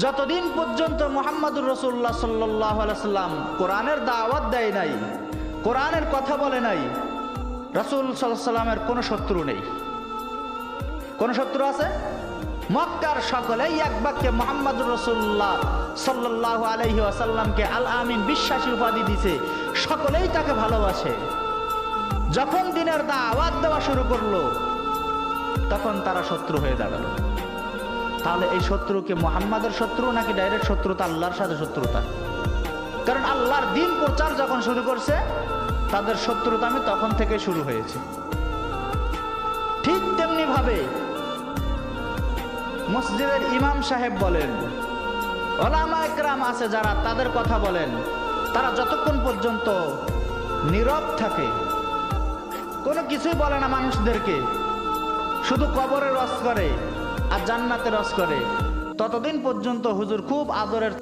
যতদিন পর্যন্ত মুহাম্মদুর রাসূলুল্লাহ সাল্লাল্লাহু আলাইহি সাল্লাম কোরআনের দাওয়াত দেয় নাই, কোরআনের কথা বলে নাই, রাসূল সাল্লাল্লাহু আলাইহি সাল্লামের কোনো শত্রু নেই। কোন শত্রু আছে? মক্কার সকলেই এক বাক্যে মুহাম্মদুর রাসূলুল্লাহ সাল্লাল্লাহু আলাইহি ওয়াসাল্লামকে আল আমিন বিশ্বাসী উপাধি দিছে, সকলেই তাকে ভালোবাসে। যখন দ্বীনের দাওয়াত দেওয়া শুরু করলো তখন তারা শত্রু হয়ে দাঁড়ালো। তাহলে এই শত্রুকে মুহাম্মাদের শত্রু নাকি ডাইরেক্ট শত্রুতা আল্লাহর সাথে শত্রুতা? কারণ আল্লাহর দ্বীন প্রচার যখন শুরু করছে তাদের শত্রুতা আমি তখন থেকে শুরু হয়েছে। ঠিক তেমনি ভাবে মসজিদের ইমাম সাহেব বলেন, ওলামা একরাম আছে যারা তাদের কথা বলেন, তারা যতক্ষণ পর্যন্ত নীরব থাকে, কোনো কিছুই বলে না মানুষদেরকে, শুধু কবরে রস করে আর জান্নাতে রস করে, ততদিন পর্যন্ত হুজুর খুব আদরের